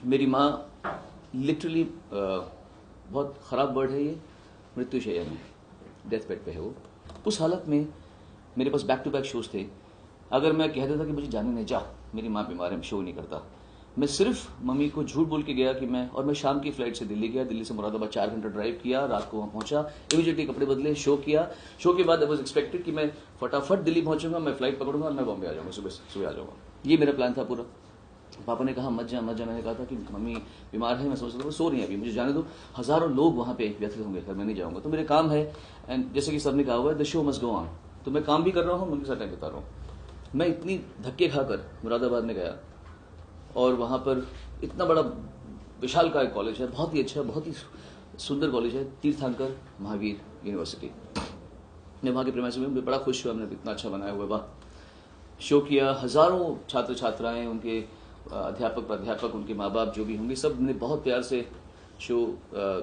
मेरी माँ लिटरली बहुत ख़राब वर्ड है ये, मृत्युशैया में, डेथ बेड पे है वो। उस हालत में मेरे पास बैक टू बैक शोज थे। अगर मैं कह देता कि मुझे जाने नहीं, जा मेरी माँ बीमार है, शो नहीं करता। मैं सिर्फ मम्मी को झूठ बोल के गया कि मैं शाम की फ्लाइट से दिल्ली गया, दिल्ली से मुरादाबाद 4 घंटा ड्राइव किया, रात को वहाँ पहुंचा, इमीडिएटली कपड़े बदले, शो किया। शो के बाद आई वाज एक्सपेक्टेड कि मैं फटाफट दिल्ली पहुंचूंगा, मैं फ्लाइट पकड़ूंगा और मैं बॉम्बे आ जाऊंगा, सुबह आ जाऊंगा। ये मेरा प्लान था पूरा। पापा ने कहा मत जा मत जा। मैंने कहा था कि मम्मी बीमार है, मैं सोच रहा हूँ सो रही है अभी, मुझे जाने दो, हजारों लोग वहाँ पे व्यथित होंगे अगर मैं नहीं जाऊंगा। तो मेरे काम है, एंड जैसे कि सर ने कहा हुआ है the show must go on, तो मैं काम भी कर रहा हूँ, मम्मी के साथ टाइम बिता रहा हूँ। मैं इतनी धक्के खाकर मुरादाबाद में गया और वहाँ पर इतना बड़ा विशाल का एक कॉलेज है, बहुत ही अच्छा, बहुत ही सुंदर कॉलेज है, तीर्थंकर महावीर यूनिवर्सिटी। मैं वहाँ के प्रेमाइस में बड़ा खुश हुआ, हमने इतना अच्छा बनाया हुआ है। वाह, शो किया, हजारों छात्र छात्राएं, उनके अध्यापक प्राध्यापक, उनके माँ बाप जो भी होंगे, सब ने बहुत प्यार से शो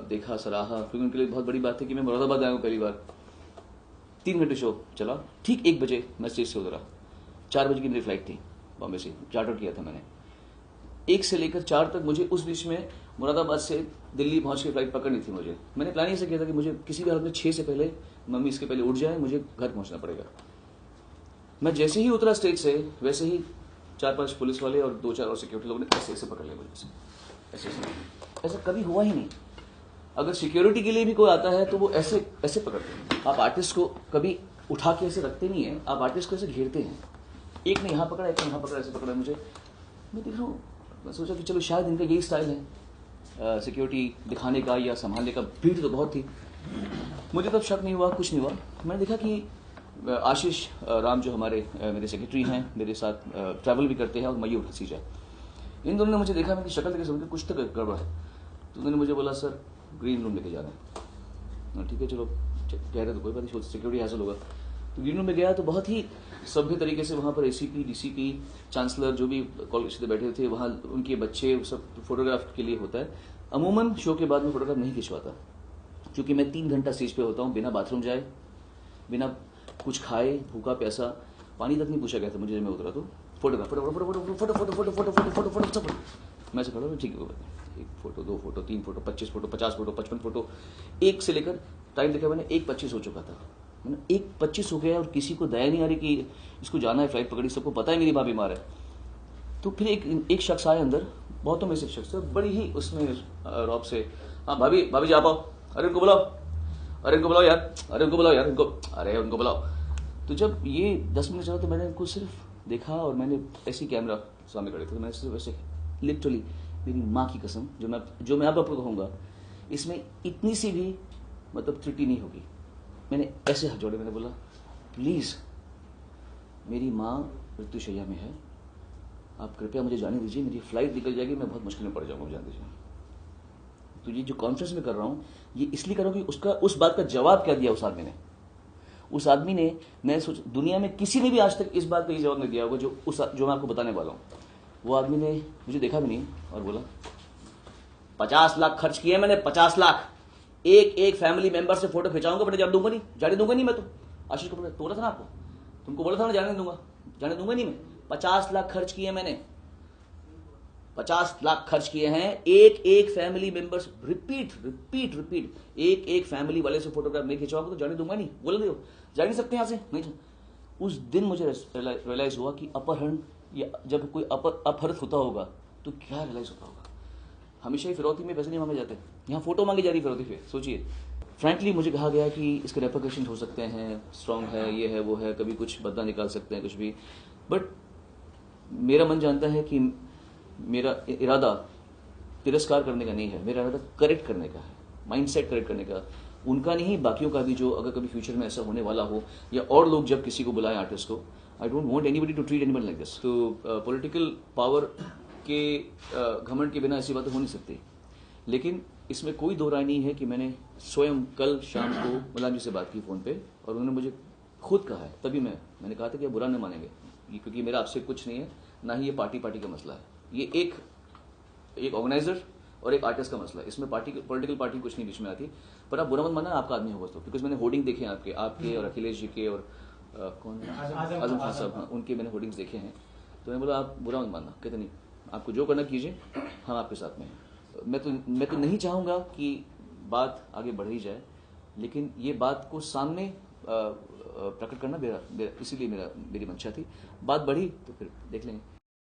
देखा, सराहा, क्योंकि उनके लिए बहुत बड़ी बात है कि मैं मुरादाबाद आया हूँ पहली बार। 3 घंटे शो चला, ठीक 1 बजे मैं स्टेज से उतरा। 4 बजे की मेरी फ्लाइट थी, बॉम्बे से चार्टर किया था मैंने। 1 से लेकर 4 तक मुझे उस बीच में मुरादाबाद से दिल्ली पहुंच के फ्लाइट पकड़नी थी मुझे। मैंने प्लान ऐसे किया था कि मुझे किसी भी हालत में 6 से पहले, मम्मी इसके पहले उठ जाए, मुझे घर पहुंचना पड़ेगा। मैं जैसे ही उतरा स्टेज से, वैसे ही 4-5 पुलिस वाले और 2-4 और सिक्योरिटी लोगों ने ऐसे पकड़ लिया मुझे, ऐसे। ऐसा कभी हुआ ही नहीं। अगर सिक्योरिटी के लिए भी कोई आता है तो वो ऐसे पकड़ते हैं। आप आर्टिस्ट को कभी उठा के ऐसे रखते नहीं है, आप आर्टिस्ट को ऐसे घेरते हैं। एक ने यहाँ पकड़ा, एक ने यहाँ पकड़ा, ऐसे पकड़ा मुझे। मैं देख रहा हूँ, मैं सोचा कि चलो शायद इनका यही स्टाइल है सिक्योरिटी दिखाने का या संभालने का। भीड़ तो बहुत थी, मुझे तब शक नहीं हुआ, कुछ नहीं हुआ। मैंने देखा कि आशीष राम जो हमारे मेरे सेक्रेटरी हैं, मेरे साथ ट्रैवल भी करते हैं, और मयूर हसीजा, इन दोनों ने मुझे देखा, मेरी शक्ल देखे समझ कुछ तो गड़बड़ है। तो उन्होंने मुझे बोला सर ग्रीन रूम लेके जा रहे हैं। ठीक है चलो, कह रहे तो कोई बात नहीं, सिक्योरिटी हासिल होगा। तो ग्रीन रूम में गया तो बहुत ही सभ्य तरीके से वहाँ पर एसीपी, डीसीपी, चांसलर जो भी कॉलेज से बैठे थे, वहाँ उनके बच्चे, सब फोटोग्राफ के लिए होता है। अमूमन शो के बाद में फोटोग्राफ नहीं खिंचवाता, क्योंकि मैं 3 घंटा स्टेज पे होता हूँ, बिना बाथरूम जाए, बिना कुछ खाए, भूखा प्यासा, पानी तक नहीं पूछा गया था मुझे जब मैं उतरा। तो फोटोग्राफ फोटो मैं से खड़ा हूँ, ठीक है, 1 photo, 2 photo, 3 photo, 25 photo, 50 photo, 55 photo, 1 से लेकर टाइम देखा मैंने 1:25 हो चुका था। मैंने 1:25 हो गया और किसी को दया नहीं आ रही कि इसको जाना है, फ्लाइट पकड़ी, सबको पता है मेरी माँ बीमार है। तो फिर एक शख्स आया अंदर, बहुतों में से शख्स, बड़ी ही उसमें रौब से, हाँ भाभी जी आप आओ, अरे उनको बुलाओ, अरे उनको बुलाओ यार, अरे उनको बुलाओ यार, उनको बुलाओ। तो जब ये 10 मिनट चला तो मैंने उनको सिर्फ देखा, और मैंने ऐसी कैमरा सामने खड़े थे, तो मैंने सिर्फ ऐसे, लिटरली मेरी माँ की कसम, जो मैं अब आपको कहूँगा, इसमें इतनी सी भी मतलब त्रुटि नहीं होगी। मैंने ऐसे हाथ जोड़े, मैंने बोला प्लीज मेरी माँ मृत्युशैया में है, आप कृपया मुझे जाने दीजिए, मेरी फ्लाइट निकल जाएगी, मैं बहुत मुश्किल में पड़ जाऊंगा, जाने दीजिए। तो ये जो कॉन्फ्रेंस में कर रहा हूँ, ये इसलिए कर रहा हूँ कि उस बात का जवाब क्या दिया उस आदमी ने। उस आदमी ने, मैं सोच, दुनिया में किसी ने भी आज तक इस बात का ये जवाब नहीं दिया होगा जो मैं आपको बताने वाला हूँ। वो आदमी ने मुझे देखा भी नहीं और बोला 50 लाख खर्च किए मैंने, 50 लाख, एक फैमिली मेंबर से फोटो खिंचाऊंगा, बट जाने दूंगा नहीं मैं। तो आशीष को बोला था ना आपको, तुमको बोला था ना जाने दूंगा नहीं मैं। 50 लाख खर्च किए मैंने, 50 लाख खर्च किए हैं, एक फैमिली मेंबर्स, रिपीट, एक फैमिली वाले से फोटोग्राफ नहीं खिंचवाऊंगा तो जाने दूंगा नहीं। बोल रहे हो जा नहीं सकते यहाँ से, नहीं। उस दिन मुझे रियलाइज हुआ कि अपहरण, या जब कोई अपहृत होता होगा तो क्या रियलाइज होता होगा। हमेशा ही फिरौती में पैसे नहीं मांगे जाते, यहाँ फोटो मांगी जा रही फिरौती पे। सोचिए, फ्रैंकली मुझे कहा गया कि इसके रेपरकशन हो सकते हैं, स्ट्रांग है, ये है वो है, कभी कुछ बदला निकाल सकते हैं, कुछ भी। बट मेरा मन जानता है कि मेरा इरादा तिरस्कार करने का नहीं है, मेरा इरादा करेक्ट करने का है, माइंडसेट करेक्ट करने का, उनका नहीं, बाकियों का भी, जो अगर कभी फ्यूचर में ऐसा होने वाला हो, या और लोग जब किसी को बुलाएं आर्टिस्ट को। I don't want anybody to treat anyone like this. तो पॉलिटिकल पावर के घमंड के बिना ऐसी बातें हो नहीं सकती। लेकिन इसमें कोई दो राय नहीं है कि मैंने स्वयं कल शाम को मुलायम जी से बात की फ़ोन पे, और उन्होंने मुझे खुद कहा है, तभी मैंने कहा था कि बुरा नहीं मानेंगे, क्योंकि मेरा आपसे कुछ नहीं है, ना ही ये पार्टी का मसला है, ये एक ऑर्गेनाइजर और एक आर्टिस्ट का मसला है। इसमें पॉलिटिकल पार्टी कुछ नहीं बीच में आती। पर आप बुरा मत मानना, आपका आदमी होगा तो, बिकॉज मैंने होर्डिंग देखे हैं आपके और अखिलेश जी के, और कौन, आजम खान साहब, हाँ, उनके मैंने होर्डिंग्स देखे हैं। तो मैंने बोला आप बुरा मत मानना, कहते नहीं, आपको जो करना कीजिए, हम आपके साथ में हैं। मैं तो नहीं चाहूँगा कि बात आगे बढ़ी जाए, लेकिन ये बात को सामने प्रकट करना इसीलिए मेरी मंशा थी। बात बढ़ी तो फिर देख लेंगे।